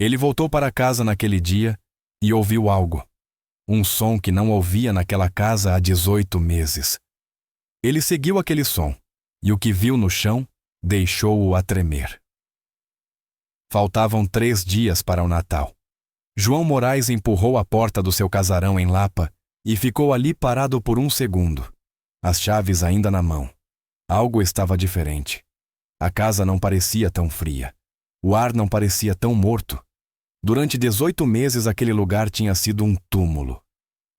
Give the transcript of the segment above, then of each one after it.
Ele voltou para casa naquele dia e ouviu algo. Um som que não ouvia naquela casa há 18 meses. Ele seguiu aquele som, e o que viu no chão deixou-o a tremer. Faltavam 3 dias para o Natal. João Moraes empurrou a porta do seu casarão em Lapa e ficou ali parado por 1 segundo, as chaves ainda na mão. Algo estava diferente. A casa não parecia tão fria. O ar não parecia tão morto. Durante 18 meses aquele lugar tinha sido um túmulo.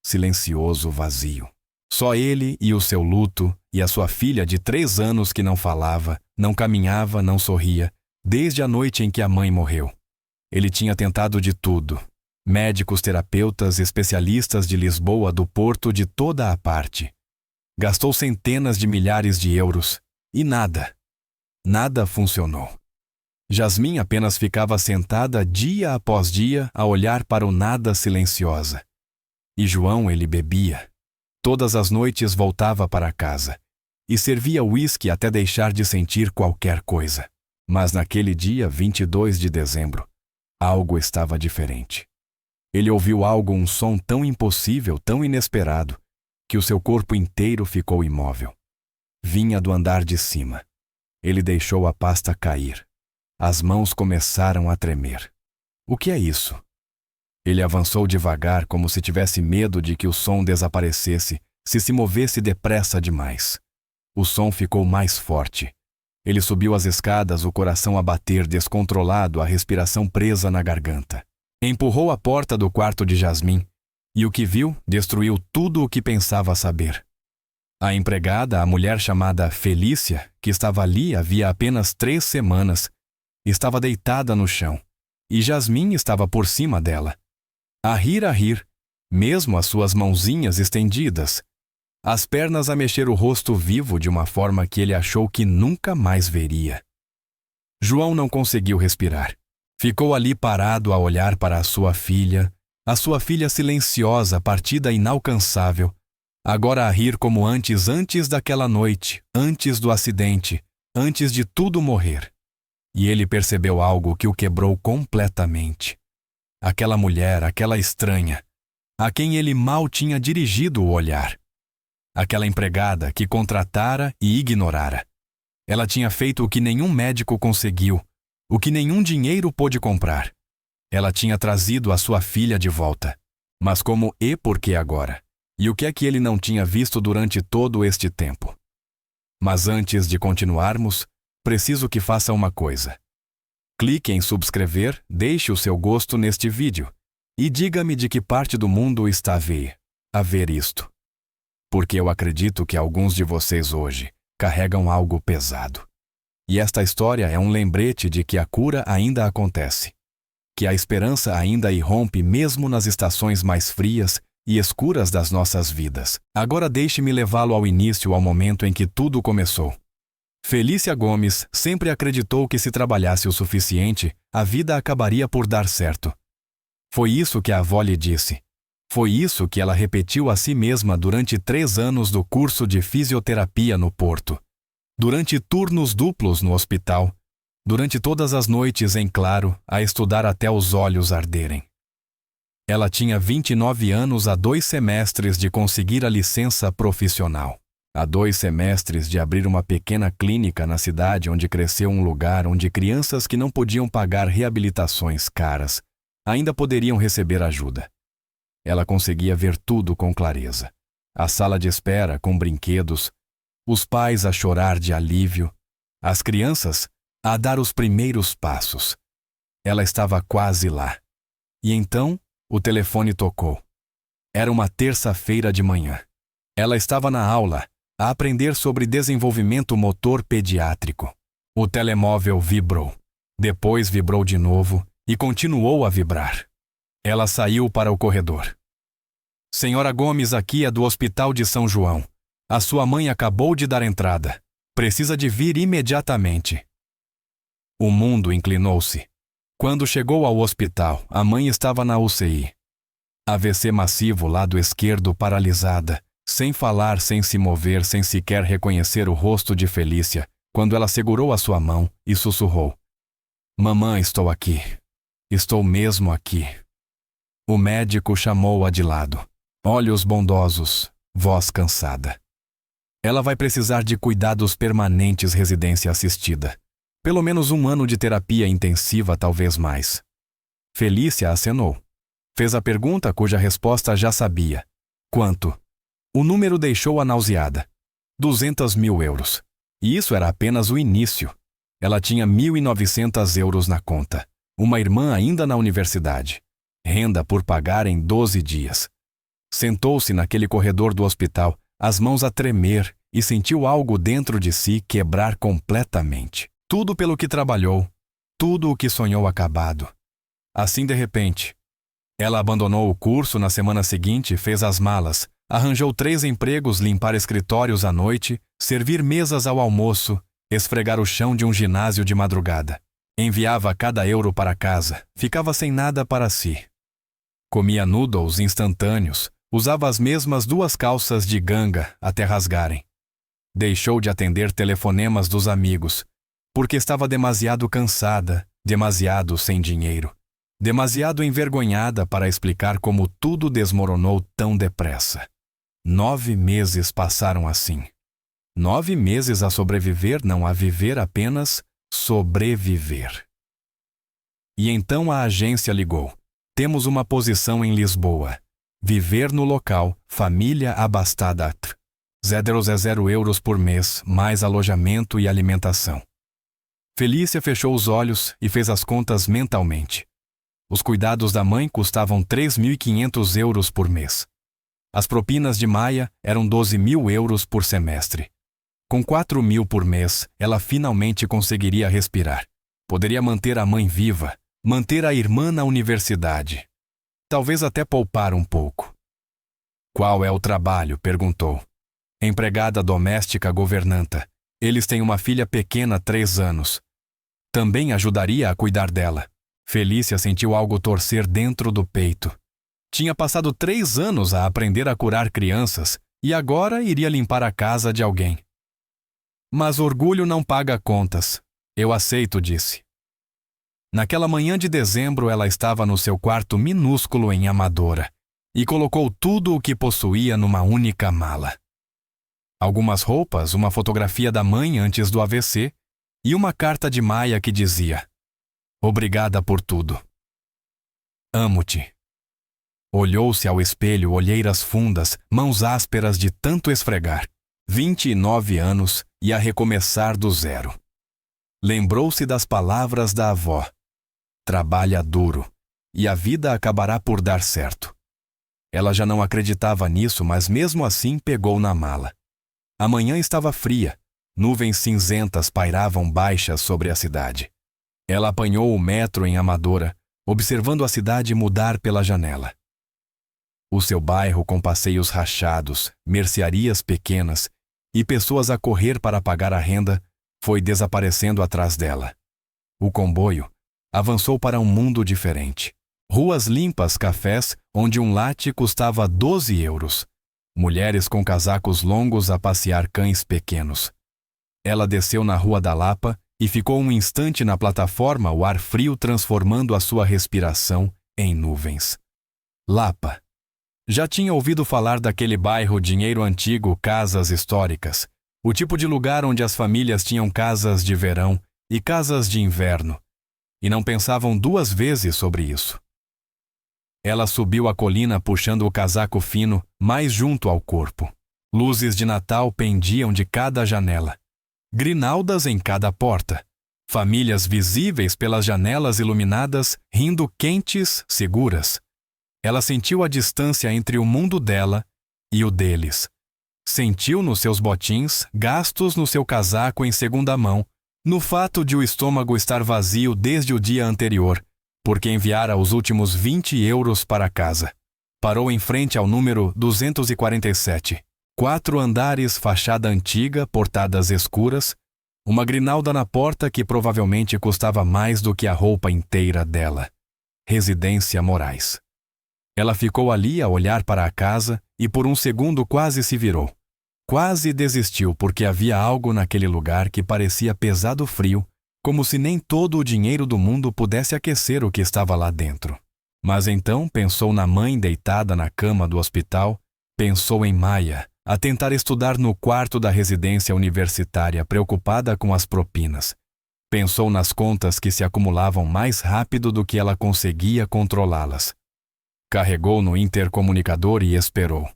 Silencioso, vazio. Só ele e o seu luto e a sua filha de 3 anos que não falava, não caminhava, não sorria, desde a noite em que a mãe morreu. Ele tinha tentado de tudo. Médicos, terapeutas, especialistas de Lisboa, do Porto, de toda a parte. Gastou centenas de milhares de euros e nada. Nada funcionou. Jasmin apenas ficava sentada dia após dia a olhar para o nada, silenciosa. E João, ele bebia. Todas as noites voltava para casa e servia uísque até deixar de sentir qualquer coisa. Mas naquele dia, 22 de dezembro, algo estava diferente. Ele ouviu algo, um som tão impossível, tão inesperado, que o seu corpo inteiro ficou imóvel. Vinha do andar de cima. Ele deixou a pasta cair. As mãos começaram a tremer. O que é isso? Ele avançou devagar, como se tivesse medo de que o som desaparecesse, se movesse depressa demais. O som ficou mais forte. Ele subiu as escadas, o coração a bater descontrolado, a respiração presa na garganta. Empurrou a porta do quarto de Jasmin, e o que viu destruiu tudo o que pensava saber. A empregada, a mulher chamada Felícia, que estava ali havia apenas 3 semanas, estava deitada no chão, e Jasmin estava por cima dela. A rir, mesmo as suas mãozinhas estendidas, as pernas a mexer o rosto vivo de uma forma que ele achou que nunca mais veria. João não conseguiu respirar. Ficou ali parado a olhar para a sua filha silenciosa, partida inalcançável, agora a rir como antes daquela noite, antes do acidente, antes de tudo morrer. E ele percebeu algo que o quebrou completamente. Aquela mulher, aquela estranha, a quem ele mal tinha dirigido o olhar. Aquela empregada que contratara e ignorara. Ela tinha feito o que nenhum médico conseguiu, o que nenhum dinheiro pôde comprar. Ela tinha trazido a sua filha de volta. Mas como e por que agora? E o que é que ele não tinha visto durante todo este tempo? Mas antes de continuarmos, preciso que faça uma coisa. Clique em subscrever, deixe o seu gosto neste vídeo e diga-me de que parte do mundo está a ver isto. Porque eu acredito que alguns de vocês hoje carregam algo pesado. E esta história é um lembrete de que a cura ainda acontece, que a esperança ainda irrompe mesmo nas estações mais frias e escuras das nossas vidas. Agora deixe-me levá-lo ao início, ao momento em que tudo começou. Felícia Gomes sempre acreditou que se trabalhasse o suficiente, a vida acabaria por dar certo. Foi isso que a avó lhe disse. Foi isso que ela repetiu a si mesma durante 3 anos do curso de fisioterapia no Porto. Durante turnos duplos no hospital. Durante todas as noites em claro, a estudar até os olhos arderem. Ela tinha 29 anos há 2 semestres de conseguir a licença profissional. Há 2 semestres de abrir uma pequena clínica na cidade onde cresceu um lugar onde crianças que não podiam pagar reabilitações caras ainda poderiam receber ajuda. Ela conseguia ver tudo com clareza. A sala de espera com brinquedos, os pais a chorar de alívio, as crianças a dar os primeiros passos. Ela estava quase lá. E então, o telefone tocou. Era uma terça-feira de manhã. Ela estava na aula, a aprender sobre desenvolvimento motor pediátrico. O telemóvel vibrou. Depois vibrou de novo e continuou a vibrar. Ela saiu para o corredor. Senhora Gomes, aqui é do Hospital de São João. A sua mãe acabou de dar entrada. Precisa de vir imediatamente. O mundo inclinou-se. Quando chegou ao hospital, a mãe estava na UCI. AVC massivo, lado esquerdo paralisada, sem falar, sem se mover, sem sequer reconhecer o rosto de Felícia, quando ela segurou a sua mão e sussurrou: Mamãe, estou aqui. Estou mesmo aqui. O médico chamou-a de lado. Olhos bondosos, voz cansada. Ela vai precisar de cuidados permanentes, residência assistida. Pelo menos 1 ano de terapia intensiva, talvez mais. Felícia acenou. Fez a pergunta cuja resposta já sabia. Quanto? O número deixou-a nauseada. 200 mil euros. E isso era apenas o início. Ela tinha 1.900 euros na conta. Uma irmã ainda na universidade. Renda por pagar em 12 dias. Sentou-se naquele corredor do hospital, as mãos a tremer, e sentiu algo dentro de si quebrar completamente. Tudo pelo que trabalhou, tudo o que sonhou acabado. Assim, de repente, ela abandonou o curso na semana seguinte, fez as malas, arranjou 3 empregos, limpar escritórios à noite, servir mesas ao almoço, esfregar o chão de um ginásio de madrugada. Enviava cada euro para casa, ficava sem nada para si. Comia noodles instantâneos, usava as mesmas 2 calças de ganga até rasgarem. Deixou de atender telefonemas dos amigos, porque estava demasiado cansada, demasiado sem dinheiro, demasiado envergonhada para explicar como tudo desmoronou tão depressa. 9 meses passaram assim. 9 meses a sobreviver, não a viver, apenas sobreviver. E então a agência ligou. Temos uma posição em Lisboa. Viver no local, família abastada. 0 euros por mês, mais alojamento e alimentação. Felícia fechou os olhos e fez as contas mentalmente. Os cuidados da mãe custavam 3.500 euros por mês. As propinas de Maia eram 12.000 euros por semestre. Com 4.000 por mês, ela finalmente conseguiria respirar. Poderia manter a mãe viva, manter a irmã na universidade. Talvez até poupar um pouco. Qual é o trabalho? Perguntou. Empregada doméstica governanta. Eles têm uma filha pequena, 3 anos. Também ajudaria a cuidar dela. Felícia sentiu algo torcer dentro do peito. Tinha passado 3 anos a aprender a curar crianças e agora iria limpar a casa de alguém. Mas orgulho não paga contas. Eu aceito, disse. Naquela manhã de dezembro, ela estava no seu quarto minúsculo em Amadora e colocou tudo o que possuía numa única mala. Algumas roupas, uma fotografia da mãe antes do AVC e uma carta de Maia que dizia: Obrigada por tudo. Amo-te. Olhou-se ao espelho, olheiras fundas, mãos ásperas de tanto esfregar. 29 anos e a recomeçar do zero. Lembrou-se das palavras da avó. Trabalha duro, e a vida acabará por dar certo. Ela já não acreditava nisso, mas mesmo assim pegou na mala. A manhã estava fria, nuvens cinzentas pairavam baixas sobre a cidade. Ela apanhou o metro em Amadora, observando a cidade mudar pela janela. O seu bairro com passeios rachados, mercearias pequenas e pessoas a correr para pagar a renda foi desaparecendo atrás dela. O comboio avançou para um mundo diferente. Ruas limpas, cafés onde um latte custava 12 euros. Mulheres com casacos longos a passear cães pequenos. Ela desceu na Rua da Lapa e ficou um instante na plataforma, o ar frio transformando a sua respiração em nuvens. Lapa. Já tinha ouvido falar daquele bairro dinheiro antigo, casas históricas, o tipo de lugar onde as famílias tinham casas de verão e casas de inverno, e não pensavam 2 vezes sobre isso. Ela subiu a colina puxando o casaco fino mais junto ao corpo. Luzes de Natal pendiam de cada janela. Grinaldas em cada porta. Famílias visíveis pelas janelas iluminadas, rindo quentes, seguras. Ela sentiu a distância entre o mundo dela e o deles. Sentiu nos seus botins, gastos no seu casaco em segunda mão, no fato de o estômago estar vazio desde o dia anterior, porque enviara os últimos 20 euros para casa. Parou em frente ao número 247. 4 andares, fachada antiga, portadas escuras, uma grinalda na porta que provavelmente custava mais do que a roupa inteira dela. Residência Moraes. Ela ficou ali a olhar para a casa e por um segundo quase se virou. Quase desistiu porque havia algo naquele lugar que parecia pesado frio, como se nem todo o dinheiro do mundo pudesse aquecer o que estava lá dentro. Mas então pensou na mãe deitada na cama do hospital, pensou em Maia, a tentar estudar no quarto da residência universitária, preocupada com as propinas. Pensou nas contas que se acumulavam mais rápido do que ela conseguia controlá-las. Carregou no intercomunicador e esperou.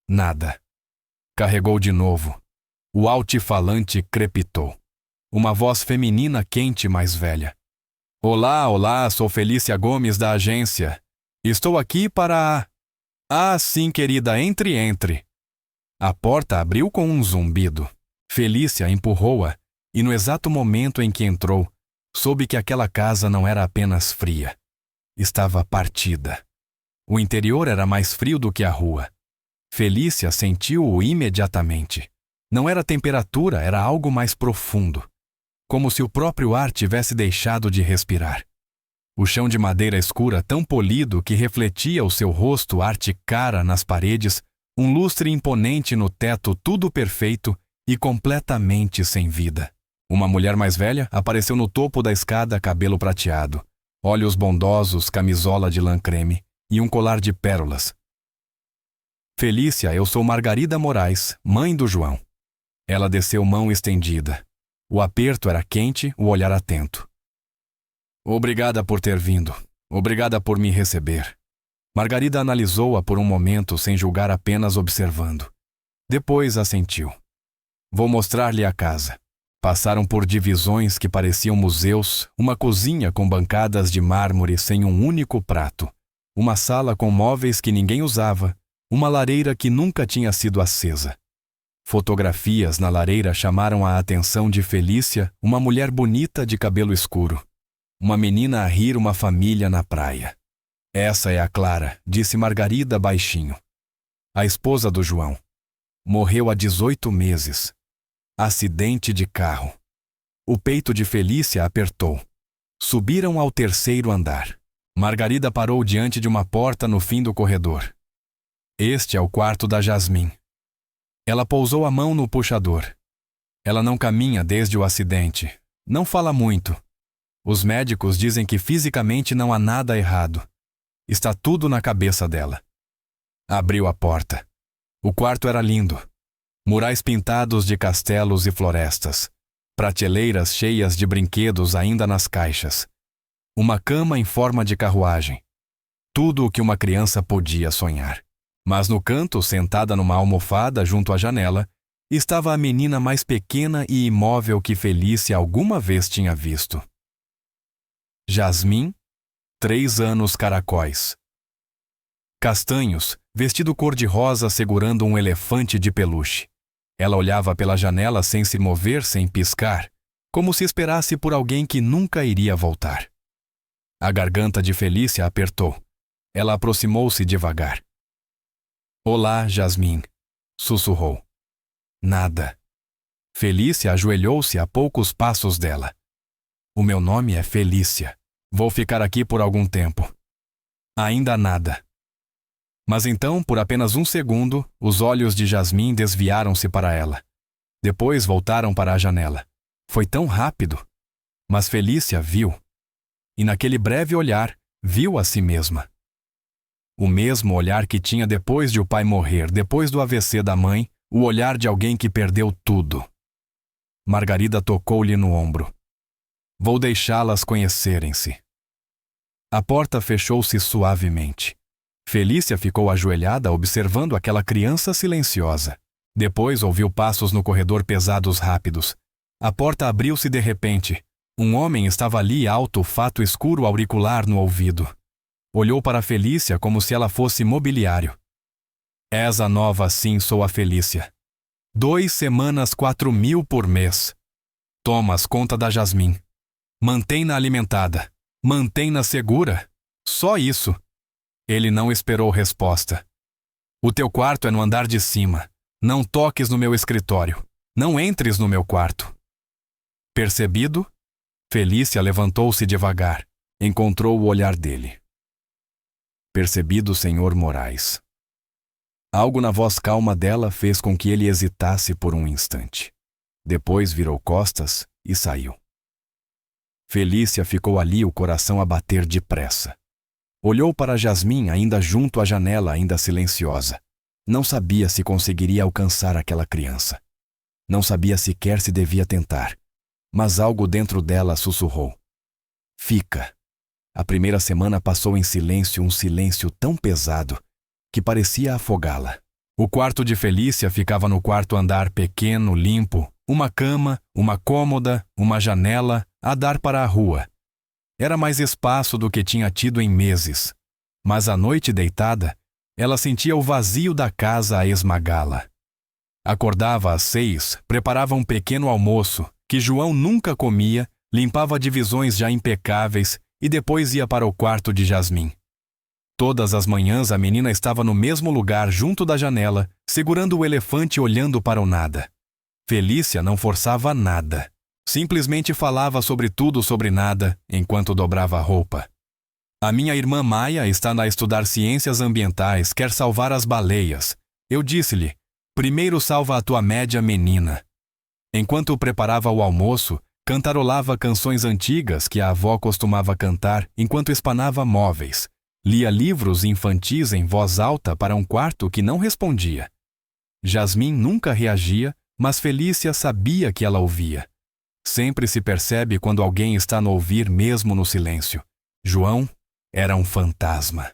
Nada. Carregou de novo. O altifalante crepitou. Uma voz feminina quente mais velha. Olá, olá, sou Felícia Gomes da agência. Estou aqui para... sim, querida, entre. A porta abriu com um zumbido. Felícia empurrou-a e no exato momento em que entrou, soube que aquela casa não era apenas fria. Estava partida. O interior era mais frio do que a rua. Felícia sentiu-o imediatamente. Não era temperatura, era algo mais profundo. Como se o próprio ar tivesse deixado de respirar. O chão de madeira escura tão polido que refletia o seu rosto arte cara nas paredes, um lustre imponente no teto, tudo perfeito e completamente sem vida. Uma mulher mais velha apareceu no topo da escada, cabelo prateado, olhos bondosos, camisola de lã creme e um colar de pérolas. Felícia, eu sou Margarida Moraes, mãe do João. Ela desceu mão estendida. O aperto era quente, o olhar atento. Obrigada por ter vindo. Obrigada por me receber. Margarida analisou-a por um momento sem julgar, apenas observando. Depois assentiu. Vou mostrar-lhe a casa. Passaram por divisões que pareciam museus, uma cozinha com bancadas de mármore sem um único prato, uma sala com móveis que ninguém usava, uma lareira que nunca tinha sido acesa. Fotografias na lareira chamaram a atenção de Felícia, uma mulher bonita de cabelo escuro. Uma menina a rir, uma família na praia. Essa é a Clara, disse Margarida baixinho. A esposa do João. Morreu há 18 meses. Acidente de carro. O peito de Felícia apertou. Subiram ao 3º andar. Margarida parou diante de uma porta no fim do corredor. Este é o quarto da Jasmim. Ela pousou a mão no puxador. Ela não caminha desde o acidente. Não fala muito. Os médicos dizem que fisicamente não há nada errado. Está tudo na cabeça dela. Abriu a porta. O quarto era lindo. Murais pintados de castelos e florestas. Prateleiras cheias de brinquedos ainda nas caixas. Uma cama em forma de carruagem. Tudo o que uma criança podia sonhar. Mas no canto, sentada numa almofada junto à janela, estava a menina mais pequena e imóvel que Felícia alguma vez tinha visto. Jasmim, 3 anos, caracóis. Castanhos, vestido cor-de-rosa segurando um elefante de peluche. Ela olhava pela janela sem se mover, sem piscar, como se esperasse por alguém que nunca iria voltar. A garganta de Felícia apertou. Ela aproximou-se devagar. Olá, Jasmim, sussurrou. Nada. Felícia ajoelhou-se a poucos passos dela. O meu nome é Felícia. Vou ficar aqui por algum tempo. Ainda nada. Mas então, por apenas um segundo, os olhos de Jasmim desviaram-se para ela. Depois voltaram para a janela. Foi tão rápido. Mas Felícia viu. E naquele breve olhar, viu a si mesma. O mesmo olhar que tinha depois de o pai morrer, depois do AVC da mãe, o olhar de alguém que perdeu tudo. Margarida tocou-lhe no ombro. Vou deixá-las conhecerem-se. A porta fechou-se suavemente. Felícia ficou ajoelhada observando aquela criança silenciosa. Depois ouviu passos no corredor pesados, rápidos. A porta abriu-se de repente. Um homem estava ali, alto, fato escuro, auricular no ouvido. Olhou para Felícia como se ela fosse mobiliário. És a nova, sim, sou a Felícia. 2 semanas, 4.000 por mês. Tomas conta da Jasmim. Mantém-na alimentada. Mantém-na segura. Só isso. Ele não esperou resposta. O teu quarto é no andar de cima. Não toques no meu escritório. Não entres no meu quarto. Percebido? Felícia levantou-se devagar. Encontrou o olhar dele. Percebido, Sr. Moraes. Algo na voz calma dela fez com que ele hesitasse por um instante. Depois virou costas e saiu. Felícia ficou ali, o coração a bater depressa. Olhou para Jasmim ainda junto à janela, ainda silenciosa. Não sabia se conseguiria alcançar aquela criança. Não sabia sequer se devia tentar. Mas algo dentro dela sussurrou: fica. A primeira semana passou em silêncio, um silêncio tão pesado que parecia afogá-la. O quarto de Felícia ficava no quarto andar, pequeno, limpo, uma cama, uma cômoda, uma janela a dar para a rua. Era mais espaço do que tinha tido em meses, mas à noite deitada, ela sentia o vazio da casa a esmagá-la. Acordava às 6, preparava um pequeno almoço, que João nunca comia, limpava divisões já impecáveis e depois ia para o quarto de Jasmim. Todas as manhãs a menina estava no mesmo lugar, junto da janela, segurando o elefante, olhando para o nada. Felícia não forçava nada. Simplesmente falava sobre tudo, sobre nada, enquanto dobrava a roupa. A minha irmã Maia está a estudar ciências ambientais, quer salvar as baleias. Eu disse-lhe: primeiro salva a tua média menina. Enquanto preparava o almoço, cantarolava canções antigas que a avó costumava cantar enquanto espanava móveis. Lia livros infantis em voz alta para um quarto que não respondia. Jasmim nunca reagia, mas Felícia sabia que ela ouvia. Sempre se percebe quando alguém está no ouvir, mesmo no silêncio. João era um fantasma.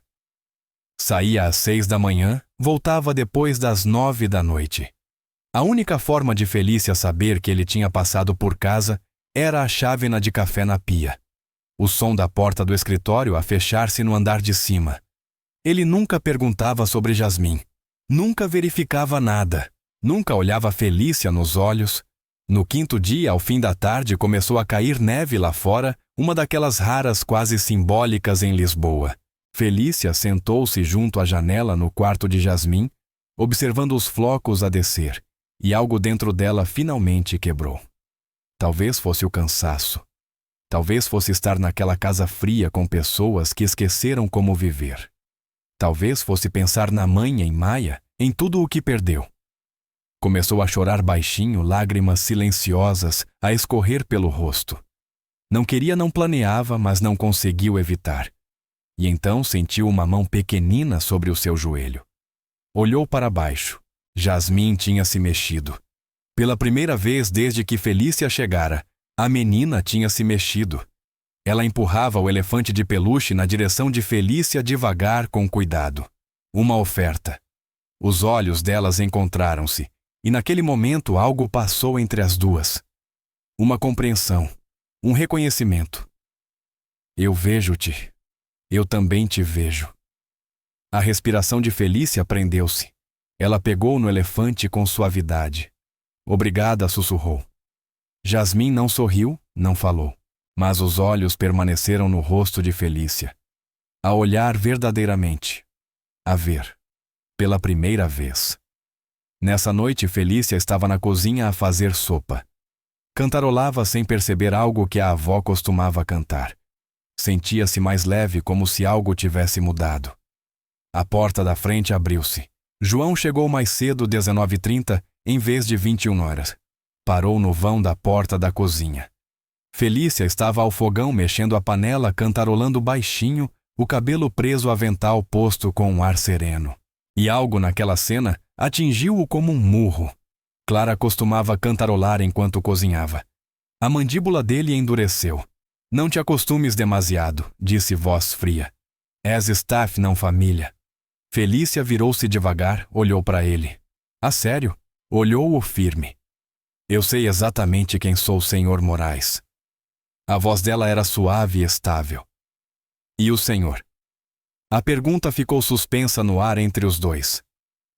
Saía às 6 da manhã, voltava depois das 9 da noite. A única forma de Felícia saber que ele tinha passado por casa era a chávena de café na pia. O som da porta do escritório a fechar-se no andar de cima. Ele nunca perguntava sobre Jasmim. Nunca verificava nada. Nunca olhava Felícia nos olhos. No quinto dia, ao fim da tarde, começou a cair neve lá fora, uma daquelas raras quase simbólicas em Lisboa. Felícia sentou-se junto à janela no quarto de Jasmim, observando os flocos a descer, e algo dentro dela finalmente quebrou. Talvez fosse o cansaço. Talvez fosse estar naquela casa fria com pessoas que esqueceram como viver. Talvez fosse pensar na mãe, em Maia, em tudo o que perdeu. Começou a chorar baixinho, lágrimas silenciosas a escorrer pelo rosto. Não queria, não planeava, mas não conseguiu evitar. E então sentiu uma mão pequenina sobre o seu joelho. Olhou para baixo. Jasmim tinha se mexido. Pela primeira vez desde que Felícia chegara, a menina tinha se mexido. Ela empurrava o elefante de peluche na direção de Felícia devagar, com cuidado. Uma oferta. Os olhos delas encontraram-se, e naquele momento algo passou entre as duas. Uma compreensão, um reconhecimento. Eu vejo-te. Eu também te vejo. A respiração de Felícia prendeu-se. Ela pegou no elefante com suavidade. Obrigada, sussurrou. Jasmim não sorriu, não falou, mas os olhos permaneceram no rosto de Felícia. A olhar verdadeiramente. A ver. Pela primeira vez. Nessa noite, Felícia estava na cozinha a fazer sopa. Cantarolava sem perceber algo que a avó costumava cantar. Sentia-se mais leve, como se algo tivesse mudado. A porta da frente abriu-se. João chegou mais cedo, 19h30, em vez de 21 horas. Parou no vão da porta da cozinha. Felícia estava ao fogão mexendo a panela, cantarolando baixinho, o cabelo preso, avental posto com um ar sereno. E algo naquela cena atingiu-o como um murro. Clara costumava cantarolar enquanto cozinhava. A mandíbula dele endureceu. Não te acostumes demasiado, disse voz fria. És staff, não família. Felícia virou-se devagar, olhou para ele. A sério? Olhou-o firme. Eu sei exatamente quem sou, Senhor Moraes. A voz dela era suave e estável. E o senhor? A pergunta ficou suspensa no ar entre os dois.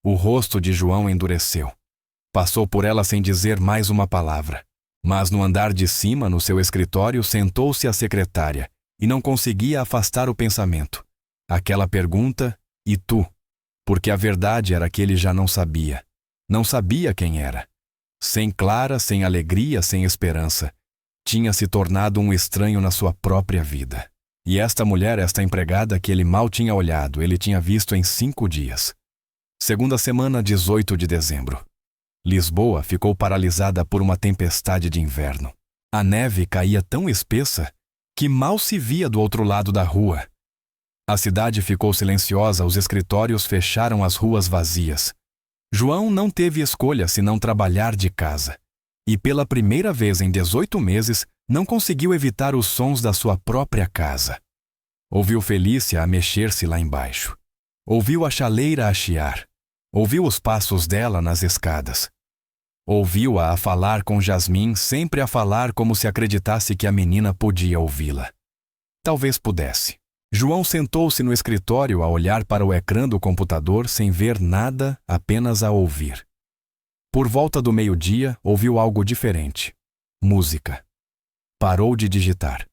O rosto de João endureceu. Passou por ela sem dizer mais uma palavra. Mas no andar de cima, no seu escritório, sentou-se a secretária e não conseguia afastar o pensamento. Aquela pergunta, e tu? Porque a verdade era que ele já não sabia. Não sabia quem era. Sem Clara, sem alegria, sem esperança. Tinha se tornado um estranho na sua própria vida. E esta mulher, esta empregada que ele mal tinha olhado, ele tinha visto em 5 dias. Segunda semana, 18 de dezembro. Lisboa ficou paralisada por uma tempestade de inverno. A neve caía tão espessa que mal se via do outro lado da rua. A cidade ficou silenciosa, os escritórios fecharam, as ruas vazias. João não teve escolha senão trabalhar de casa. E pela primeira vez em 18 meses, não conseguiu evitar os sons da sua própria casa. Ouviu Felícia a mexer-se lá embaixo. Ouviu a chaleira a chiar. Ouviu os passos dela nas escadas. Ouviu-a a falar com Jasmim, sempre a falar como se acreditasse que a menina podia ouvi-la. Talvez pudesse. João sentou-se no escritório a olhar para o ecrã do computador sem ver nada, apenas a ouvir. Por volta do meio-dia, ouviu algo diferente. Música. Parou de digitar.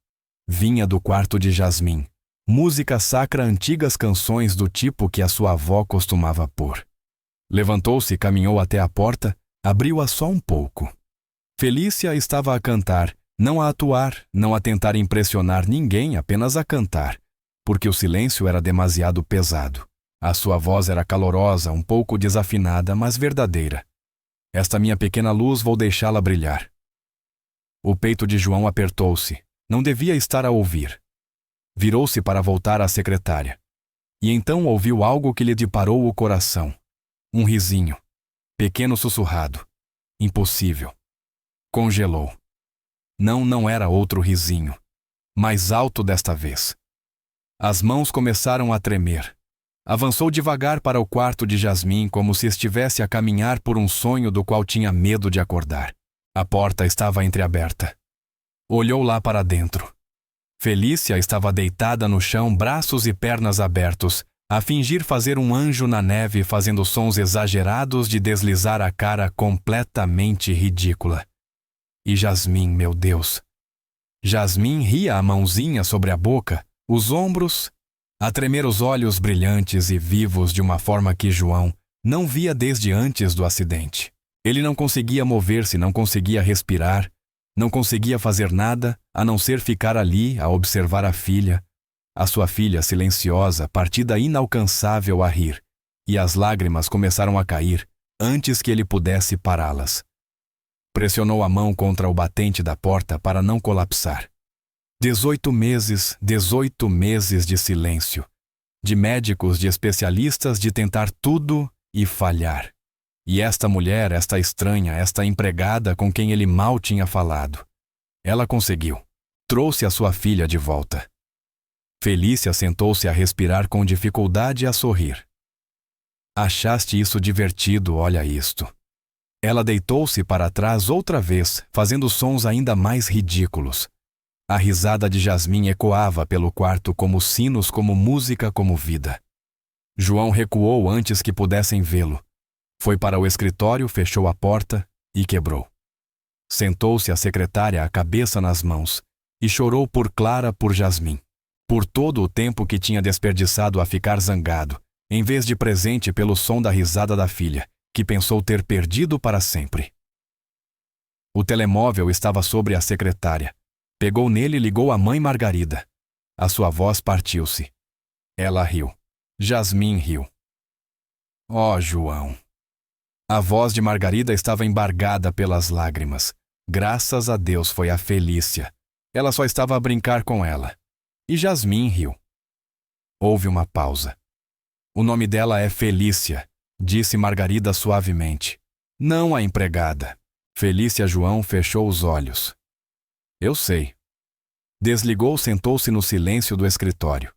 Vinha do quarto de Jasmim. Música sacra, antigas canções do tipo que a sua avó costumava pôr. Levantou-se e caminhou até a porta, abriu-a só um pouco. Felícia estava a cantar, não a atuar, não a tentar impressionar ninguém, apenas a cantar, porque o silêncio era demasiado pesado. A sua voz era calorosa, um pouco desafinada, mas verdadeira. Esta minha pequena luz vou deixá-la brilhar. O peito de João apertou-se. Não devia estar a ouvir. Virou-se para voltar à secretária. E então ouviu algo que lhe disparou o coração. Um risinho. Pequeno sussurrado. Impossível. Congelou. Não era outro risinho. Mais alto desta vez. As mãos começaram a tremer. Avançou devagar para o quarto de Jasmim, como se estivesse a caminhar por um sonho do qual tinha medo de acordar. A porta estava entreaberta. Olhou lá para dentro. Felícia estava deitada no chão, braços e pernas abertos, a fingir fazer um anjo na neve, fazendo sons exagerados de deslizar a cara completamente ridícula. E Jasmim, meu Deus! Jasmim ria a mãozinha sobre a boca, os ombros, a tremer os olhos brilhantes e vivos de uma forma que João não via desde antes do acidente. Ele não conseguia mover-se, não conseguia respirar, não conseguia fazer nada a não ser ficar ali a observar a sua filha silenciosa, partida inalcançável a rir, e as lágrimas começaram a cair antes que ele pudesse pará-las. Pressionou a mão contra o batente da porta para não colapsar. 18 meses de silêncio, de médicos, de especialistas, de tentar tudo e falhar. E esta mulher, esta estranha, esta empregada com quem ele mal tinha falado. Ela conseguiu. Trouxe a sua filha de volta. Felícia sentou-se a respirar com dificuldade e a sorrir. Achaste isso divertido, olha isto. Ela deitou-se para trás outra vez, fazendo sons ainda mais ridículos. A risada de Jasmim ecoava pelo quarto como sinos, como música, como vida. João recuou antes que pudessem vê-lo. Foi para o escritório, fechou a porta e quebrou. Sentou-se a secretária, a cabeça nas mãos, e chorou por Clara, por Jasmim, por todo o tempo que tinha desperdiçado a ficar zangado, em vez de presente pelo som da risada da filha, que pensou ter perdido para sempre. O telemóvel estava sobre a secretária. Pegou nele e ligou à mãe Margarida. A sua voz partiu-se. Ela riu. Jasmim riu. Oh, João! A voz de Margarida estava embargada pelas lágrimas. Graças a Deus foi a Felícia. Ela só estava a brincar com ela. E Jasmim riu. Houve uma pausa. O nome dela é Felícia, disse Margarida suavemente. Não a empregada. Felícia João fechou os olhos. Eu sei. Desligou, sentou-se no silêncio do escritório.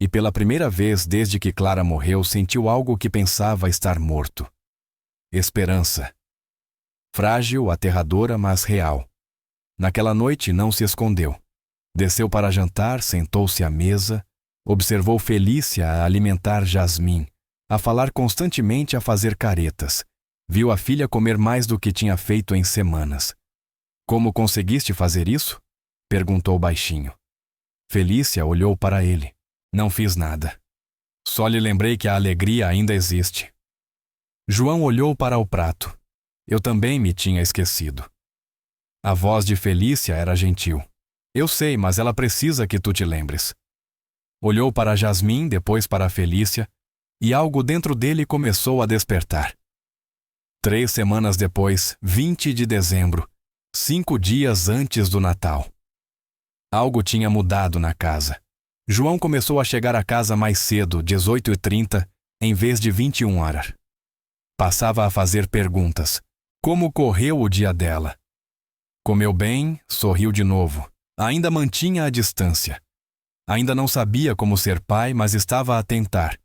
E pela primeira vez desde que Clara morreu, sentiu algo que pensava estar morto. Esperança. Frágil, aterradora, mas real. Naquela noite não se escondeu. Desceu para jantar, sentou-se à mesa, observou Felícia a alimentar Jasmim, a falar constantemente, a fazer caretas. Viu a filha comer mais do que tinha feito em semanas. Como conseguiste fazer isso? Perguntou baixinho. Felícia olhou para ele. Não fiz nada. Só lhe lembrei que a alegria ainda existe. João olhou para o prato. Eu também me tinha esquecido. A voz de Felícia era gentil. Eu sei, mas ela precisa que tu te lembres. Olhou para Jasmim, depois para Felícia, e algo dentro dele começou a despertar. 3 semanas depois, 20 de dezembro, 5 dias antes do Natal. Algo tinha mudado na casa. João começou a chegar à casa mais cedo, 18h30, em vez de 21 horas. Passava a fazer perguntas. Como correu o dia dela? Comeu bem, sorriu de novo. Ainda mantinha a distância. Ainda não sabia como ser pai, mas estava a tentar.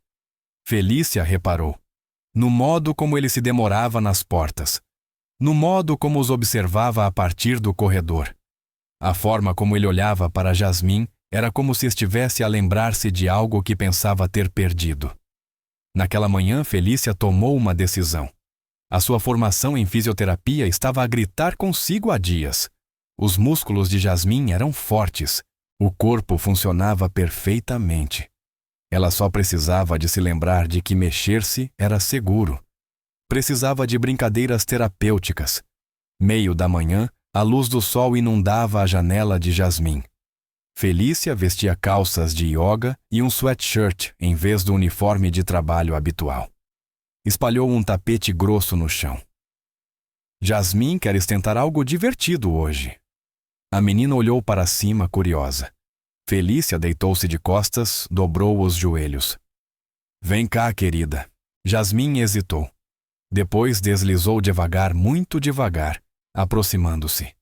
Felícia reparou. No modo como ele se demorava nas portas. No modo como os observava a partir do corredor. A forma como ele olhava para Jasmim era como se estivesse a lembrar-se de algo que pensava ter perdido. Naquela manhã, Felícia tomou uma decisão. A sua formação em fisioterapia estava a gritar consigo há dias. Os músculos de Jasmim eram fortes. O corpo funcionava perfeitamente. Ela só precisava de se lembrar de que mexer-se era seguro. Precisava de brincadeiras terapêuticas. Meio da manhã, a luz do sol inundava a janela de Jasmim. Felícia vestia calças de yoga e um sweatshirt em vez do uniforme de trabalho habitual. Espalhou um tapete grosso no chão. Jasmim, queres tentar algo divertido hoje? A menina olhou para cima, curiosa. Felícia deitou-se de costas, dobrou os joelhos. Vem cá, querida. Jasmim hesitou. Depois deslizou devagar, muito devagar, aproximando-se.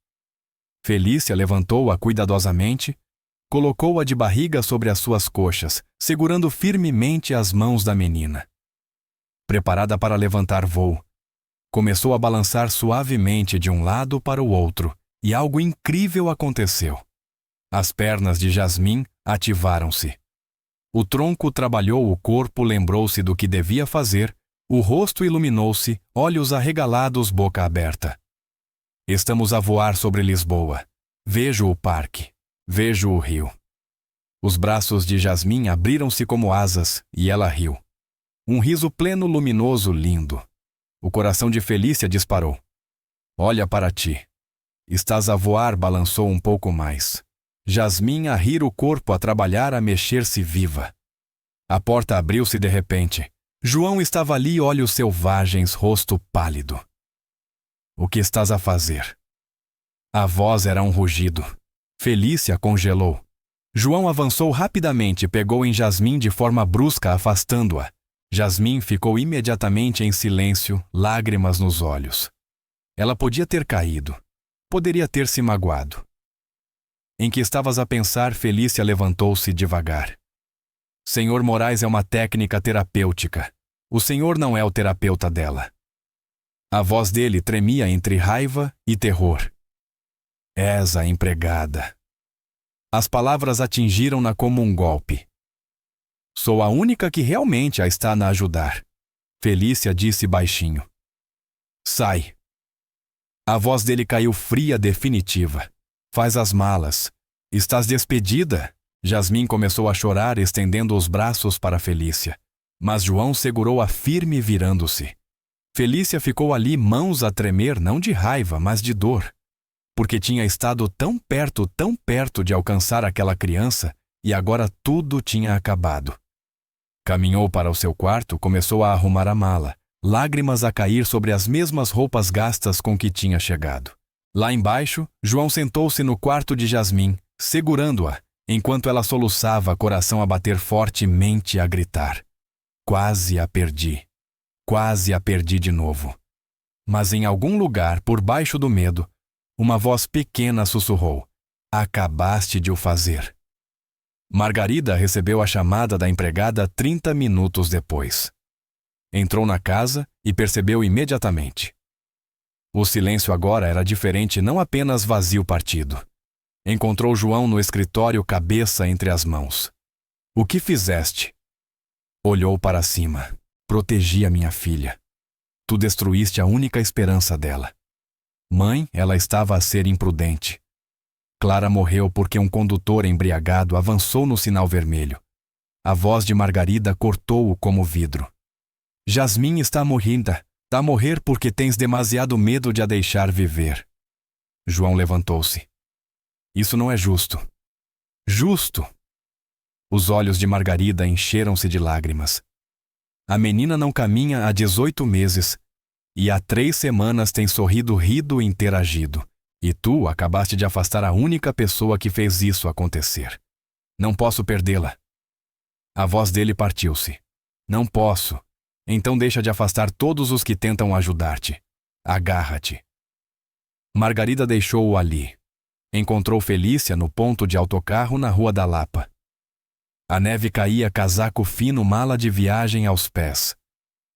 Felícia levantou-a cuidadosamente, colocou-a de barriga sobre as suas coxas, segurando firmemente as mãos da menina. Preparada para levantar voo, começou a balançar suavemente de um lado para o outro, e algo incrível aconteceu. As pernas de Jasmim ativaram-se. O tronco trabalhou, o corpo lembrou-se do que devia fazer, o rosto iluminou-se, olhos arregalados, boca aberta. Estamos a voar sobre Lisboa. Vejo o parque. Vejo o rio. Os braços de Jasmim abriram-se como asas e ela riu. Um riso pleno, luminoso, lindo. O coração de Felícia disparou. Olha para ti. Estás a voar, balançou um pouco mais. Jasmim a rir, o corpo a trabalhar, a mexer-se viva. A porta abriu-se de repente. João estava ali, olhos selvagens, rosto pálido. O que estás a fazer? A voz era um rugido. Felícia congelou. João avançou rapidamente, pegou em Jasmim de forma brusca, afastando-a. Jasmim ficou imediatamente em silêncio, lágrimas nos olhos. Ela podia ter caído. Poderia ter se magoado. Em que estavas a pensar, Felícia levantou-se devagar. Senhor Moraes é uma técnica terapêutica. O senhor não é o terapeuta dela. A voz dele tremia entre raiva e terror. És a empregada. As palavras atingiram-na como um golpe. Sou a única que realmente a está a ajudar. Felícia disse baixinho. Sai. A voz dele caiu fria, definitiva. Faz as malas. Estás despedida? Jasmim começou a chorar, estendendo os braços para Felícia. Mas João segurou-a firme, virando-se. Felícia ficou ali, mãos a tremer, não de raiva, mas de dor. Porque tinha estado tão perto de alcançar aquela criança, e agora tudo tinha acabado. Caminhou para o seu quarto, começou a arrumar a mala, lágrimas a cair sobre as mesmas roupas gastas com que tinha chegado. Lá embaixo, João sentou-se no quarto de Jasmim, segurando-a, enquanto ela soluçava, coração a bater fortemente, a gritar. Quase a perdi. Quase a perdi de novo. Mas em algum lugar, por baixo do medo, uma voz pequena sussurrou. Acabaste de o fazer. Margarida recebeu a chamada da empregada 30 minutos depois. Entrou na casa e percebeu imediatamente. O silêncio agora era diferente, não apenas vazio partido. Encontrou João no escritório, cabeça entre as mãos. O que fizeste? Olhou para cima. Protegi a minha filha. Tu destruíste a única esperança dela. Mãe, ela estava a ser imprudente. Clara morreu porque um condutor embriagado avançou no sinal vermelho. A voz de Margarida cortou-o como vidro. Jasmim está morrida. Tá a morrer porque tens demasiado medo de a deixar viver. João levantou-se. Isso não é justo. Justo! Os olhos de Margarida encheram-se de lágrimas. A menina não caminha há 18 meses e há 3 semanas tem sorrido, rido e interagido. E tu acabaste de afastar a única pessoa que fez isso acontecer. Não posso perdê-la. A voz dele partiu-se. Não posso. Então deixa de afastar todos os que tentam ajudar-te. Agarra-te. Margarida deixou-o ali. Encontrou Felícia no ponto de autocarro na Rua da Lapa. A neve caía, casaco fino, mala de viagem aos pés.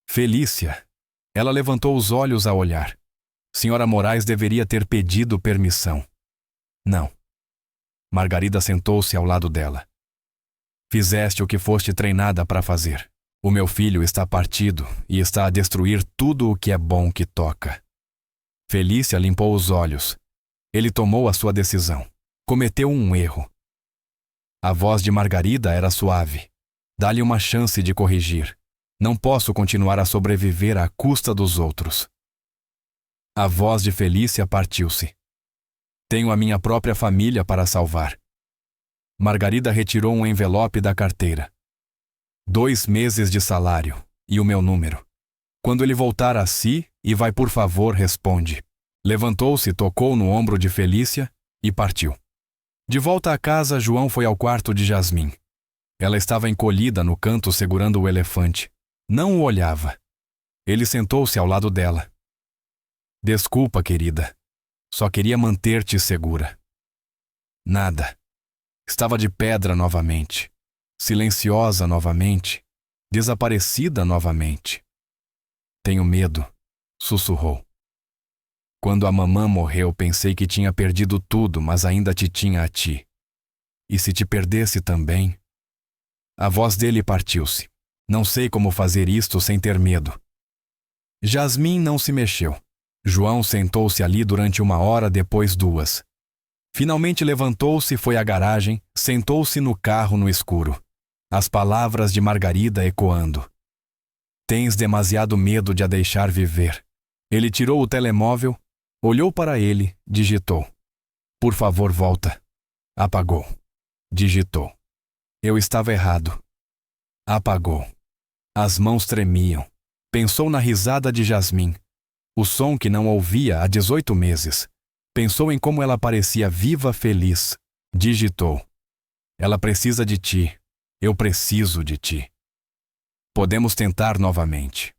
Felícia. Ela levantou os olhos a olhar. Senhora Moraes deveria ter pedido permissão. Não. Margarida sentou-se ao lado dela. Fizeste o que foste treinada para fazer. O meu filho está partido e está a destruir tudo o que é bom que toca. Felícia limpou os olhos. Ele tomou a sua decisão. Cometeu um erro. A voz de Margarida era suave. Dá-lhe uma chance de corrigir. Não posso continuar a sobreviver à custa dos outros. A voz de Felícia partiu-se. Tenho a minha própria família para salvar. Margarida retirou um envelope da carteira. 2 meses de salário e o meu número. Quando ele voltar a si, e vai, por favor, responde. Levantou-se, tocou no ombro de Felícia e partiu. De volta à casa, João foi ao quarto de Jasmim. Ela estava encolhida no canto segurando o elefante. Não o olhava. Ele sentou-se ao lado dela. Desculpa, querida. Só queria manter-te segura. Nada. Estava de pedra novamente. Silenciosa novamente. Desaparecida novamente. Tenho medo, sussurrou. Quando a mamã morreu, pensei que tinha perdido tudo, mas ainda te tinha a ti. E se te perdesse também? A voz dele partiu-se. Não sei como fazer isto sem ter medo. Jasmim não se mexeu. João sentou-se ali durante 1 hora, depois 2. Finalmente levantou-se, foi à garagem, sentou-se no carro no escuro. As palavras de Margarida ecoando. Tens demasiado medo de a deixar viver. Ele tirou o telemóvel, olhou para ele, digitou. Por favor, volta. Apagou. Digitou. Eu estava errado. Apagou. As mãos tremiam. Pensou na risada de Jasmim. O som que não ouvia há 18 meses. Pensou em como ela parecia viva, feliz. Digitou. Ela precisa de ti. Eu preciso de ti. Podemos tentar novamente.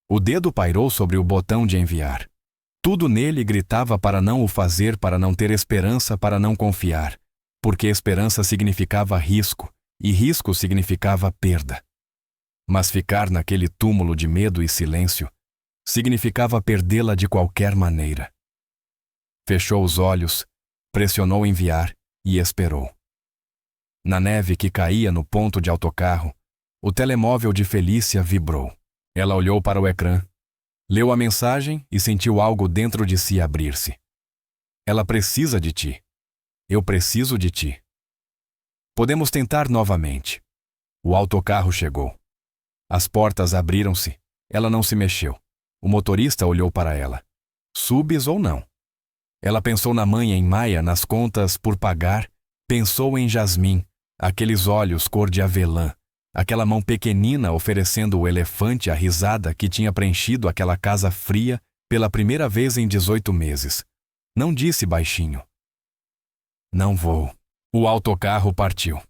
O dedo pairou sobre o botão de enviar. Tudo nele gritava para não o fazer, para não ter esperança, para não confiar. Porque esperança significava risco, e risco significava perda. Mas ficar naquele túmulo de medo e silêncio significava perdê-la de qualquer maneira. Fechou os olhos, pressionou enviar e esperou. Na neve que caía no ponto de autocarro, o telemóvel de Felícia vibrou. Ela olhou para o ecrã, leu a mensagem e sentiu algo dentro de si abrir-se. Ela precisa de ti. Eu preciso de ti. Podemos tentar novamente. O autocarro chegou. As portas abriram-se. Ela não se mexeu. O motorista olhou para ela. Subes ou não? Ela pensou na mãe em Maia, nas contas por pagar. Pensou em Jasmim, aqueles olhos cor de avelã, aquela mão pequenina oferecendo o elefante, a risada que tinha preenchido aquela casa fria pela primeira vez em 18 meses. Não disse baixinho. Não vou. O autocarro partiu.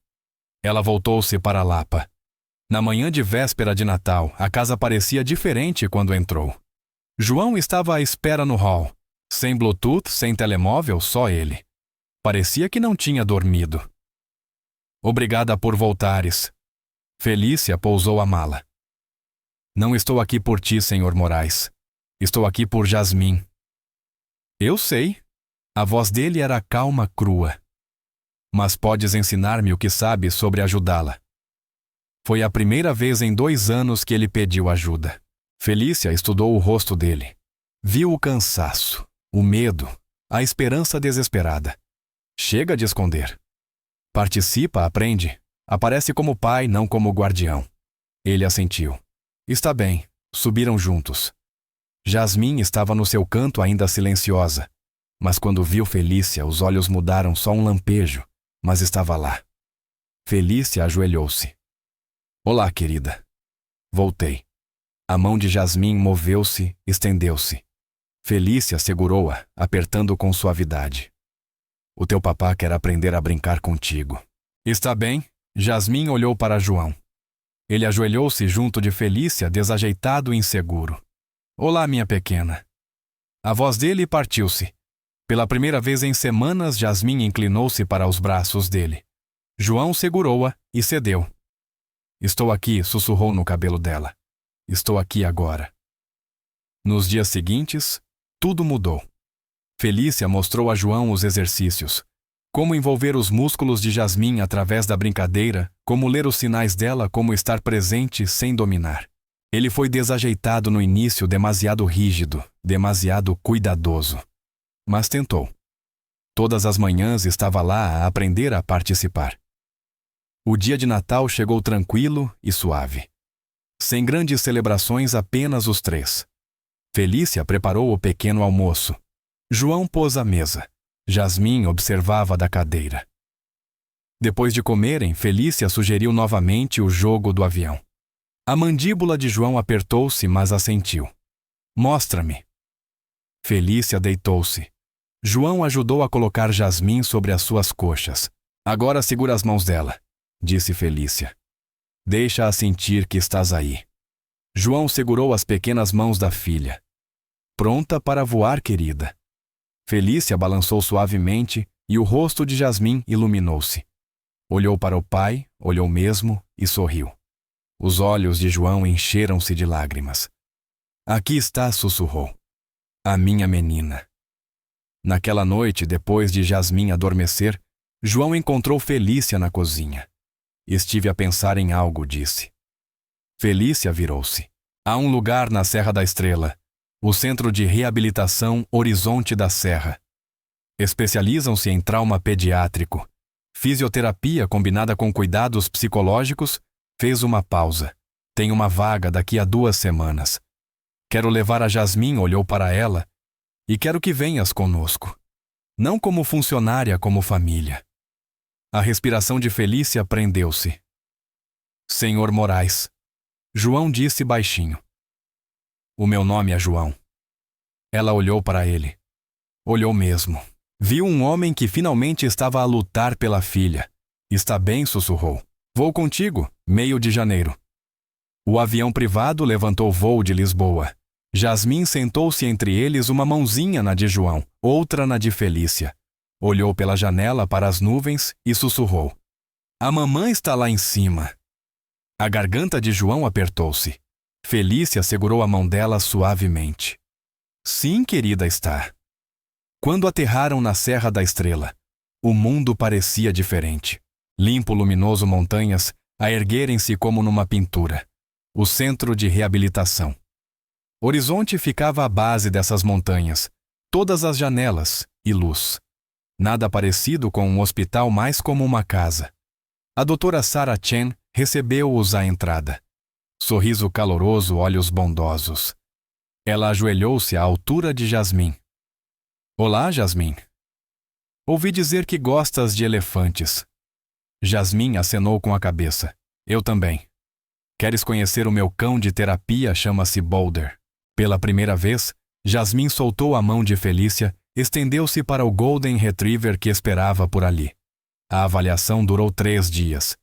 Ela voltou-se para a Lapa. Na manhã de véspera de Natal, a casa parecia diferente quando entrou. João estava à espera no hall. Sem Bluetooth, sem telemóvel, só ele. Parecia que não tinha dormido. Obrigada por voltares. Felícia pousou a mala. Não estou aqui por ti, Senhor Moraes. Estou aqui por Jasmim. Eu sei. A voz dele era calma, crua. Mas podes ensinar-me o que sabes sobre ajudá-la. Foi a primeira vez em 2 anos que ele pediu ajuda. Felícia estudou o rosto dele. Viu o cansaço, o medo, a esperança desesperada. Chega de esconder. Participa, aprende. Aparece como pai, não como guardião. Ele assentiu. Está bem. Subiram juntos. Jasmim estava no seu canto ainda silenciosa. Mas quando viu Felícia, os olhos mudaram só um lampejo, mas estava lá. Felícia ajoelhou-se. Olá, querida. Voltei. A mão de Jasmim moveu-se, estendeu-se. Felícia segurou-a, apertando com suavidade. O teu papá quer aprender a brincar contigo. Está bem? Jasmim olhou para João. Ele ajoelhou-se junto de Felícia, desajeitado e inseguro. Olá, minha pequena. A voz dele partiu-se. Pela primeira vez em semanas, Jasmim inclinou-se para os braços dele. João segurou-a e cedeu. Estou aqui, sussurrou no cabelo dela. Estou aqui agora. Nos dias seguintes, tudo mudou. Felícia mostrou a João os exercícios. Como envolver os músculos de Jasmim através da brincadeira, como ler os sinais dela, como estar presente sem dominar. Ele foi desajeitado no início, demasiado rígido, demasiado cuidadoso. Mas tentou. Todas as manhãs estava lá a aprender a participar. O dia de Natal chegou tranquilo e suave. Sem grandes celebrações, apenas os três. Felícia preparou o pequeno almoço. João pôs a mesa. Jasmim observava da cadeira. Depois de comerem, Felícia sugeriu novamente o jogo do avião. A mandíbula de João apertou-se, mas assentiu. Mostra-me. Felícia deitou-se. João ajudou a colocar Jasmim sobre as suas coxas. Agora segura as mãos dela, disse Felícia. Deixa-a sentir que estás aí. João segurou as pequenas mãos da filha. Pronta para voar, querida. Felícia balançou suavemente e o rosto de Jasmim iluminou-se. Olhou para o pai, olhou mesmo e sorriu. Os olhos de João encheram-se de lágrimas. Aqui está, sussurrou. A minha menina. Naquela noite, depois de Jasmim adormecer, João encontrou Felícia na cozinha. Estive a pensar em algo, disse. Felícia virou-se. Há um lugar na Serra da Estrela, o Centro de Reabilitação Horizonte da Serra. Especializam-se em trauma pediátrico. Fisioterapia combinada com cuidados psicológicos. Fez uma pausa. Tem uma vaga daqui a 2 semanas. Quero levar a Jasmim, olhou para ela, e quero que venhas conosco. Não como funcionária, como família. A respiração de Felícia prendeu-se. Senhor Moraes. João disse baixinho. O meu nome é João. Ela olhou para ele. Olhou mesmo. Viu um homem que finalmente estava a lutar pela filha. Está bem, sussurrou. Vou contigo, meio de janeiro. O avião privado levantou voo de Lisboa. Jasmim sentou-se entre eles, uma mãozinha na de João, outra na de Felícia. Olhou pela janela para as nuvens e sussurrou. A mamãe está lá em cima. A garganta de João apertou-se. Felícia segurou a mão dela suavemente. Sim, querida, está. Quando aterraram na Serra da Estrela, o mundo parecia diferente. Limpo, luminoso, montanhas a erguerem-se como numa pintura. O centro de reabilitação. Horizonte ficava à base dessas montanhas, todas as janelas e luz. Nada parecido com um hospital, mais como uma casa. A doutora Sarah Chen recebeu-os à entrada. Sorriso caloroso, olhos bondosos. Ela ajoelhou-se à altura de Jasmim. Olá, Jasmim. Ouvi dizer que gostas de elefantes. Jasmim acenou com a cabeça. Eu também. Queres conhecer o meu cão de terapia? Chama-se Boulder. Pela primeira vez, Jasmim soltou a mão de Felícia, estendeu-se para o Golden Retriever que esperava por ali. A avaliação durou 3 dias.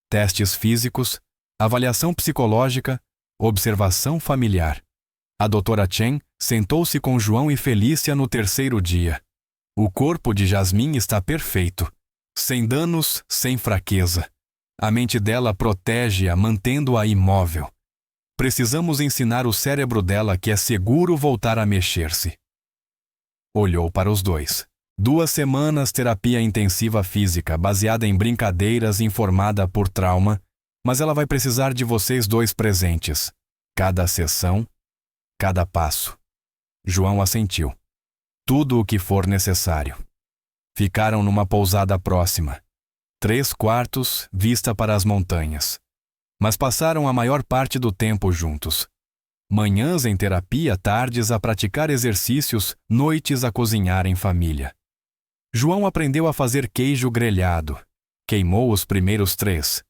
Testes físicos, avaliação psicológica, observação familiar. A doutora Chen sentou-se com João e Felícia no 3º dia. O corpo de Jasmim está perfeito. Sem danos, sem fraqueza. A mente dela protege-a, mantendo-a imóvel. Precisamos ensinar o cérebro dela que é seguro voltar a mexer-se. Olhou para os dois. 2 semanas terapia intensiva física, baseada em brincadeiras, informada por trauma, mas ela vai precisar de vocês 2 presentes. Cada sessão, cada passo. João assentiu. Tudo o que for necessário. Ficaram numa pousada próxima. 3 quartos, vista para as montanhas. Mas passaram a maior parte do tempo juntos. Manhãs em terapia, tardes a praticar exercícios, noites a cozinhar em família. João aprendeu a fazer queijo grelhado. Queimou os primeiros 3.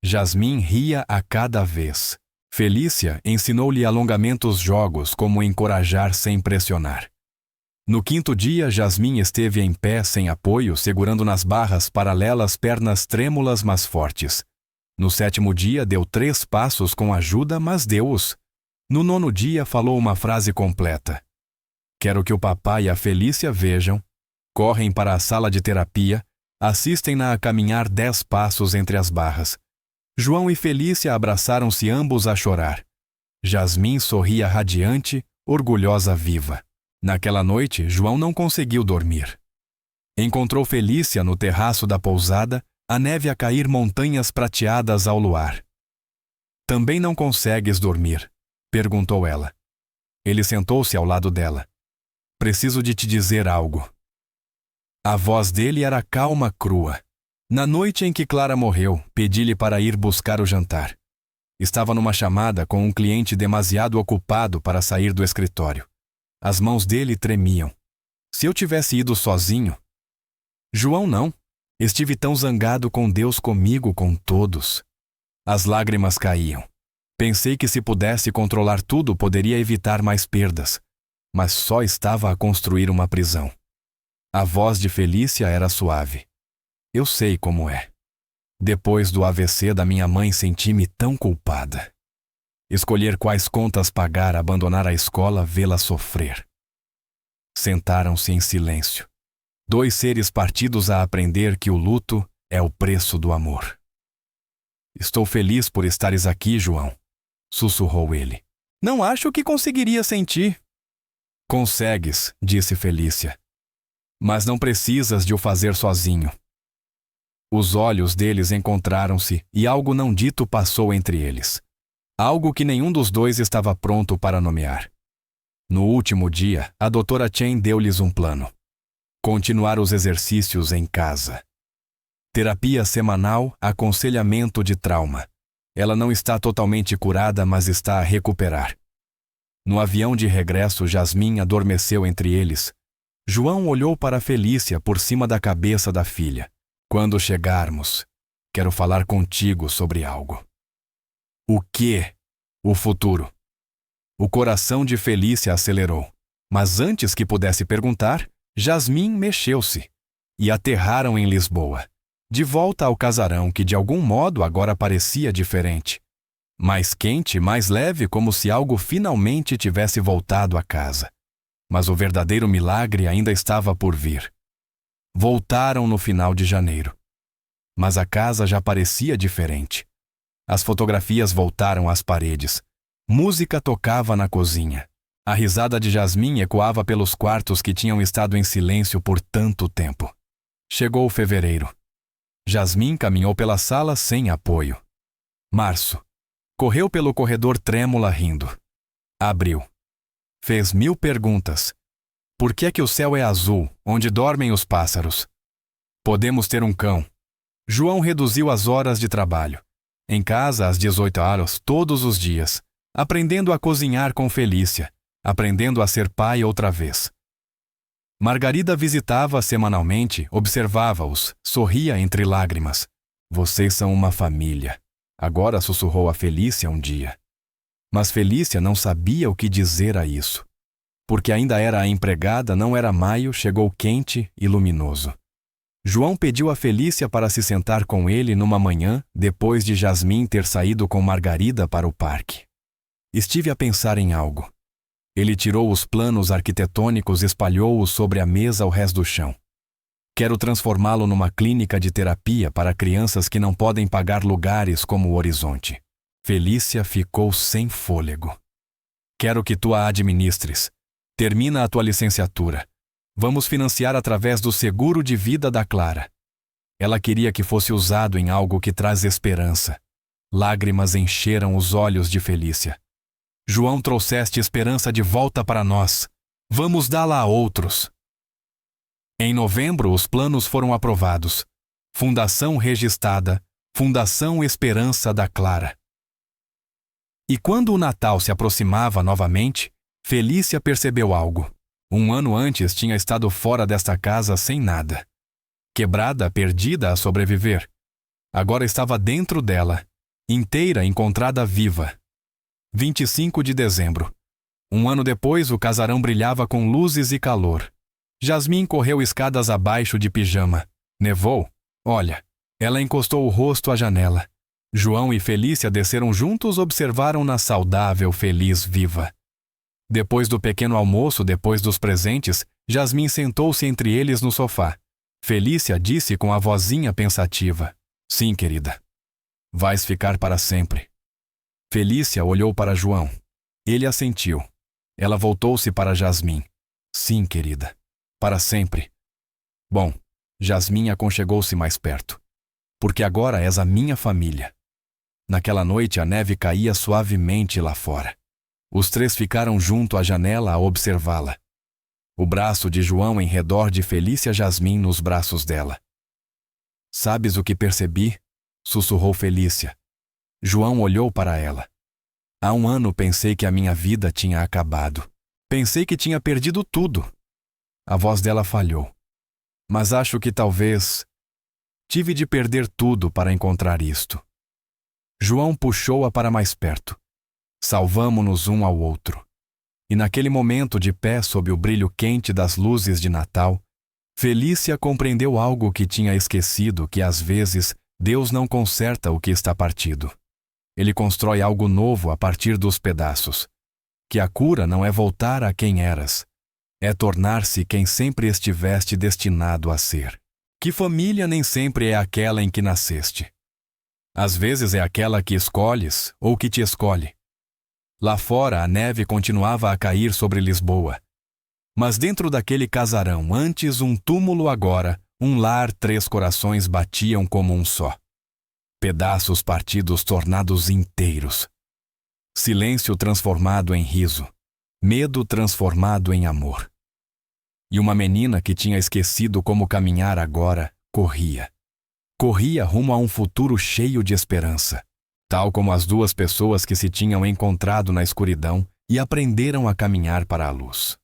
Jasmim ria a cada vez. Felícia ensinou-lhe alongamentos jogos como encorajar sem pressionar. No quinto dia, Jasmim esteve em pé sem apoio, segurando nas barras paralelas pernas trêmulas mas fortes. No sétimo dia, deu 3 passos com ajuda, mas deu-os. No nono dia, falou uma frase completa. Quero que o papai e a Felícia vejam. Correm para a sala de terapia, assistem-na a caminhar 10 passos entre as barras. João e Felícia abraçaram-se ambos a chorar. Jasmim sorria radiante, orgulhosa viva. Naquela noite, João não conseguiu dormir. Encontrou Felícia no terraço da pousada, a neve a cair montanhas prateadas ao luar. Também não consegues dormir? Perguntou ela. Ele sentou-se ao lado dela. Preciso de te dizer algo. A voz dele era calma, crua. Na noite em que Clara morreu, pedi-lhe para ir buscar o jantar. Estava numa chamada com um cliente demasiado ocupado para sair do escritório. As mãos dele tremiam. Se eu tivesse ido sozinho... João não. Estive tão zangado com Deus, comigo, com todos. As lágrimas caíam. Pensei que se pudesse controlar tudo, poderia evitar mais perdas. Mas só estava a construir uma prisão. A voz de Felícia era suave. Eu sei como é. Depois do AVC da minha mãe, senti-me tão culpada. Escolher quais contas pagar, abandonar a escola, vê-la sofrer. Sentaram-se em silêncio. 2 seres partidos a aprender que o luto é o preço do amor. Estou feliz por estares aqui, João, sussurrou ele. Não acho que conseguiria sentir. Consegues, disse Felícia. Mas não precisas de o fazer sozinho. Os olhos deles encontraram-se e algo não dito passou entre eles. Algo que nenhum dos dois estava pronto para nomear. No último dia, a doutora Chen deu-lhes um plano. Continuar os exercícios em casa. Terapia semanal, aconselhamento de trauma. Ela não está totalmente curada, mas está a recuperar. No avião de regresso, Jasmim adormeceu entre eles. João olhou para Felícia por cima da cabeça da filha. Quando chegarmos, quero falar contigo sobre algo. O quê? O futuro. O coração de Felícia acelerou. Mas antes que pudesse perguntar, Jasmim mexeu-se. E aterraram em Lisboa. De volta ao casarão que de algum modo agora parecia diferente. Mais quente, mais leve, como se algo finalmente tivesse voltado à casa. Mas o verdadeiro milagre ainda estava por vir. Voltaram no final de janeiro. Mas a casa já parecia diferente. As fotografias voltaram às paredes. Música tocava na cozinha. A risada de Jasmim ecoava pelos quartos que tinham estado em silêncio por tanto tempo. Chegou fevereiro. Jasmim caminhou pela sala sem apoio. Março. Correu pelo corredor trêmula rindo. Abril. Fez 1000 perguntas. Por que é que o céu é azul, onde dormem os pássaros? Podemos ter um cão. João reduziu as horas de trabalho. Em casa, às 18 horas, todos os dias. Aprendendo a cozinhar com Felícia. Aprendendo a ser pai outra vez. Margarida visitava semanalmente, observava-os, sorria entre lágrimas. Vocês são uma família. Agora sussurrou a Felícia um dia. Mas Felícia não sabia o que dizer a isso. Porque ainda era a empregada, não era maio, chegou quente e luminoso. João pediu a Felícia para se sentar com ele numa manhã, depois de Jasmim ter saído com Margarida para o parque. Estive a pensar em algo. Ele tirou os planos arquitetônicos e espalhou-os sobre a mesa ao rés do chão. Quero transformá-lo numa clínica de terapia para crianças que não podem pagar lugares como o Horizonte. Felícia ficou sem fôlego. Quero que tu a administres. Termina a tua licenciatura. Vamos financiar através do seguro de vida da Clara. Ela queria que fosse usado em algo que traz esperança. Lágrimas encheram os olhos de Felícia. João, trouxeste esperança de volta para nós. Vamos dá-la a outros. Em novembro, os planos foram aprovados. Fundação registrada, Fundação Esperança da Clara. E quando o Natal se aproximava novamente, Felícia percebeu algo. 1 ano antes tinha estado fora desta casa sem nada. Quebrada, perdida a sobreviver. Agora estava dentro dela, inteira, encontrada viva. 25 de dezembro. Um ano depois, o casarão brilhava com luzes e calor. Jasmin correu escadas abaixo de pijama. Nevou? Olha. Ela encostou o rosto à janela. João e Felícia desceram juntos, observaram-na saudável, feliz, viva. Depois do pequeno almoço, depois dos presentes, Jasmin sentou-se entre eles no sofá. Felícia disse com a vozinha pensativa: Sim, querida. Vais ficar para sempre. Felícia olhou para João. Ele assentiu. Ela voltou-se para Jasmin. Sim, querida. Para sempre. Bom, Jasmin aconchegou-se mais perto. Porque agora és a minha família. Naquela noite a neve caía suavemente lá fora. Os três ficaram junto à janela a observá-la. O braço de João em redor de Felícia, Jasmin nos braços dela. Sabes o que percebi? Sussurrou Felícia. João olhou para ela. Há um ano pensei que a minha vida tinha acabado. Pensei que tinha perdido tudo. A voz dela falhou. Mas acho que talvez tive de perder tudo para encontrar isto. João puxou-a para mais perto. Salvamo-nos um ao outro. E naquele momento, de pé sob o brilho quente das luzes de Natal, Felícia compreendeu algo que tinha esquecido, que às vezes Deus não conserta o que está partido. Ele constrói algo novo a partir dos pedaços. Que a cura não é voltar a quem eras, é tornar-se quem sempre estiveste destinado a ser. Que família nem sempre é aquela em que nasceste. Às vezes é aquela que escolhes ou que te escolhe. Lá fora a neve continuava a cair sobre Lisboa. Mas dentro daquele casarão, antes um túmulo, agora um lar, três corações batiam como um só. Pedaços partidos tornados inteiros. Silêncio transformado em riso. Medo transformado em amor. E uma menina que tinha esquecido como caminhar agora, corria. Corria rumo a um futuro cheio de esperança, tal como as duas pessoas que se tinham encontrado na escuridão e aprenderam a caminhar para a luz.